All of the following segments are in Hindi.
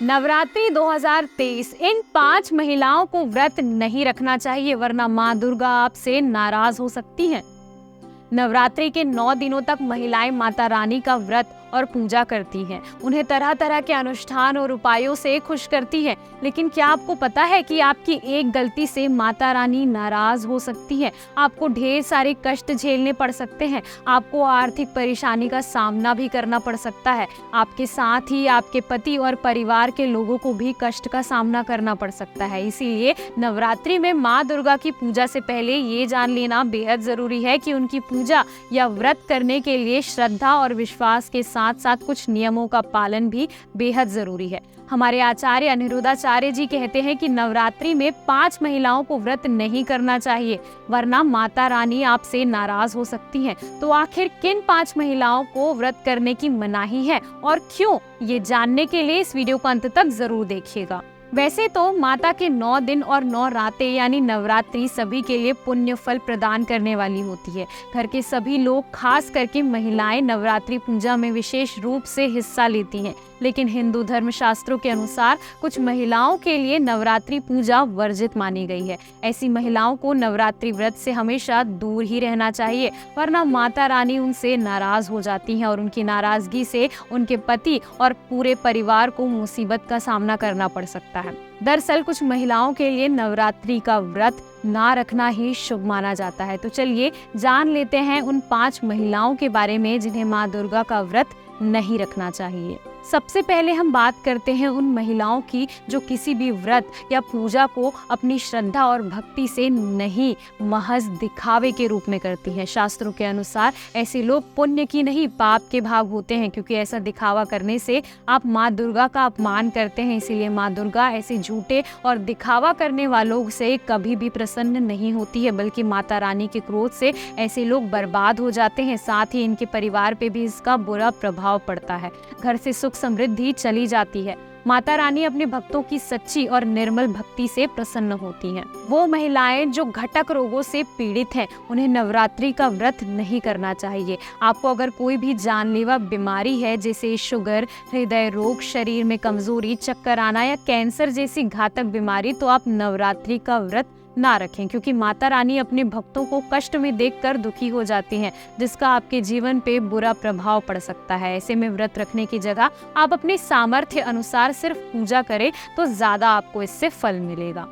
नवरात्रि 2023 इन 5 महिलाओं को व्रत नहीं रखना चाहिए, वरना माँ दुर्गा आपसे नाराज हो सकती हैं। नवरात्रि के 9 दिनों तक महिलाएं माता रानी का व्रत और पूजा करती हैं। उन्हें तरह तरह के अनुष्ठान और उपायों से खुश करती हैं। लेकिन क्या आपको पता है कि आपकी एक गलती से माता रानी नाराज हो सकती है? आपको ढेर सारे कष्ट झेलने पड़ सकते हैं। आपको आर्थिक परेशानी का सामना भी करना पड़ सकता है। आपके साथ ही आपके पति और परिवार के लोगों को भी कष्ट का सामना करना पड़ सकता है। इसीलिए नवरात्रि में माँ दुर्गा की पूजा से पहले ये जान लेना बेहद जरूरी है कि उनकी पूजा या व्रत करने के लिए श्रद्धा और विश्वास के साथ साथ कुछ नियमों का पालन भी बेहद जरूरी है। हमारे आचार्य अनिरुद्धाचार्य जी कहते हैं कि नवरात्रि में 5 महिलाओं को व्रत नहीं करना चाहिए, वरना माता रानी आपसे नाराज हो सकती हैं। तो आखिर किन 5 महिलाओं को व्रत करने की मनाही है और क्यों, ये जानने के लिए इस वीडियो को अंत तक जरूर देखिएगा। वैसे तो माता के 9 दिन और 9 रातें यानी नवरात्रि सभी के लिए पुण्य फल प्रदान करने वाली होती है। घर के सभी लोग, खास करके महिलाएं, नवरात्रि पूजा में विशेष रूप से हिस्सा लेती हैं। लेकिन हिंदू धर्म शास्त्रों के अनुसार कुछ महिलाओं के लिए नवरात्रि पूजा वर्जित मानी गई है। ऐसी महिलाओं को नवरात्रि व्रत से हमेशा दूर ही रहना चाहिए, वरना माता रानी उनसे नाराज हो जाती हैं और उनकी नाराजगी से उनके पति और पूरे परिवार को मुसीबत का सामना करना पड़ सकता है। दरअसल कुछ महिलाओं के लिए नवरात्रि का व्रत ना रखना ही शुभ माना जाता है। तो चलिए जान लेते हैं उन 5 महिलाओं के बारे में जिन्हें माँ दुर्गा का व्रत नहीं रखना चाहिए। सबसे पहले हम बात करते हैं उन महिलाओं की जो किसी भी व्रत या पूजा को अपनी श्रद्धा और भक्ति से नहीं, महज दिखावे के रूप में करती हैं। शास्त्रों के अनुसार ऐसे लोग पुण्य की नहीं, पाप के भाग होते हैं, क्योंकि ऐसा दिखावा करने से आप माँ दुर्गा का अपमान करते हैं। इसीलिए माँ दुर्गा ऐसे झूठे और दिखावा करने वालों से कभी भी प्रसन्न नहीं होती है, बल्कि माता रानी के क्रोध से ऐसे लोग बर्बाद हो जाते हैं। साथ ही इनके परिवार पे भी इसका बुरा प्रभाव पड़ता है। घर से सुख समृद्धि चली जाती है। माता रानी अपने भक्तों की सच्ची और निर्मल भक्ति से प्रसन्न होती हैं। वो महिलाएं जो घटक रोगों से पीड़ित हैं, उन्हें नवरात्रि का व्रत नहीं करना चाहिए। आपको अगर कोई भी जानलेवा बीमारी है, जैसे शुगर, हृदय रोग, शरीर में कमजोरी, चक्कर आना या कैंसर जैसी घातक बीमारी, तो आप नवरात्रि का व्रत ना रखें, क्योंकि माता रानी अपने भक्तों को कष्ट में देखकर दुखी हो जाती हैं, जिसका आपके जीवन पे बुरा प्रभाव पड़ सकता है। ऐसे में व्रत रखने की जगह आप अपने सामर्थ्य अनुसार सिर्फ पूजा करें तो ज्यादा आपको इससे फल मिलेगा।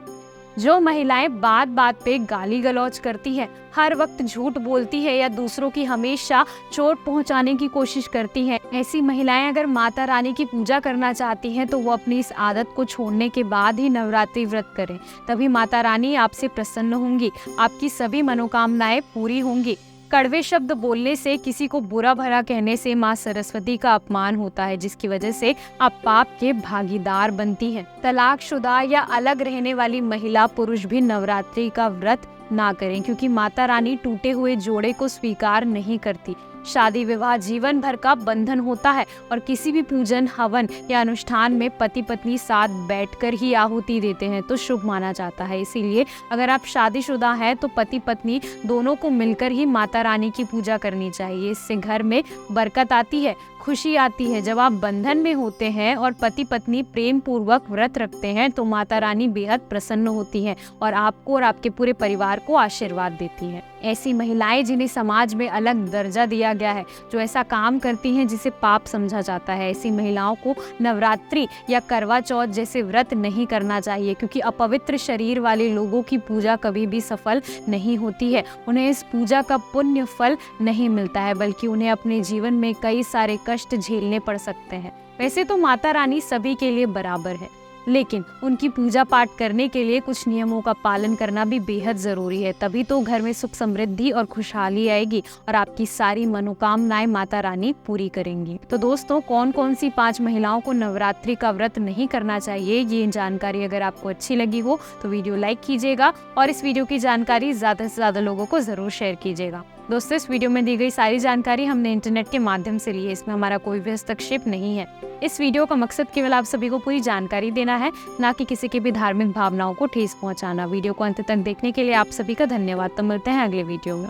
जो महिलाएं बात बात पे गाली गलौज करती है, हर वक्त झूठ बोलती है या दूसरों की हमेशा चोट पहुंचाने की कोशिश करती है, ऐसी महिलाएं अगर माता रानी की पूजा करना चाहती हैं तो वो अपनी इस आदत को छोड़ने के बाद ही नवरात्रि व्रत करें। तभी माता रानी आपसे प्रसन्न होंगी, आपकी सभी मनोकामनाएं पूरी होंगी। कड़वे शब्द बोलने से, किसी को बुरा भला कहने से माँ सरस्वती का अपमान होता है, जिसकी वजह से आप पाप के भागीदार बनती हैं। तलाकशुदा या अलग रहने वाली महिला पुरुष भी नवरात्रि का व्रत ना करें, क्योंकि माता रानी टूटे हुए जोड़े को स्वीकार नहीं करती। शादी विवाह जीवन भर का बंधन होता है और किसी भी पूजन, हवन या अनुष्ठान में पति पत्नी साथ बैठकर ही आहुति देते हैं तो शुभ माना जाता है। इसीलिए अगर आप शादीशुदा हैं तो पति पत्नी दोनों को मिलकर ही माता रानी की पूजा करनी चाहिए। इससे घर में बरकत आती है, खुशी आती है। जब आप बंधन में होते हैं और पति पत्नी प्रेम पूर्वक व्रत रखते हैं तो माता रानी बेहद प्रसन्न होती हैं और आपको और आपके पूरे परिवार को आशीर्वाद देती हैं। ऐसी महिलाएं जिन्हें समाज में अलग दर्जा दिया गया है, जो ऐसा काम करती हैं जिसे पाप समझा जाता है, ऐसी महिलाओं को नवरात्रि या करवा चौथ जैसे व्रत नहीं करना चाहिए, क्योंकि अपवित्र शरीर वाले लोगों की पूजा कभी भी सफल नहीं होती है। उन्हें इस पूजा का पुण्य फल नहीं मिलता है, बल्कि उन्हें अपने जीवन में कई सारे कष्ट झेलने पड़ सकते हैं। वैसे तो माता रानी सभी के लिए बराबर है, लेकिन उनकी पूजा पाठ करने के लिए कुछ नियमों का पालन करना भी बेहद जरूरी है। तभी तो घर में सुख समृद्धि और खुशहाली आएगी और आपकी सारी मनोकामनाएं माता रानी पूरी करेंगी। तो दोस्तों, कौन कौन सी 5 महिलाओं को नवरात्रि का व्रत नहीं करना चाहिए, ये जानकारी अगर आपको अच्छी लगी हो तो वीडियो लाइक कीजिएगा और इस वीडियो की जानकारी ज्यादा से ज्यादा लोगों को जरूर शेयर कीजिएगा। दोस्तों, इस वीडियो में दी गई सारी जानकारी हमने इंटरनेट के माध्यम से ली है, इसमें हमारा कोई भी हस्तक्षेप नहीं है। इस वीडियो का मकसद केवल आप सभी को पूरी जानकारी देना है, ना कि किसी की भी धार्मिक भावनाओं को ठेस पहुंचाना। वीडियो को अंत तक देखने के लिए आप सभी का धन्यवाद। तो मिलते हैं अगले वीडियो में।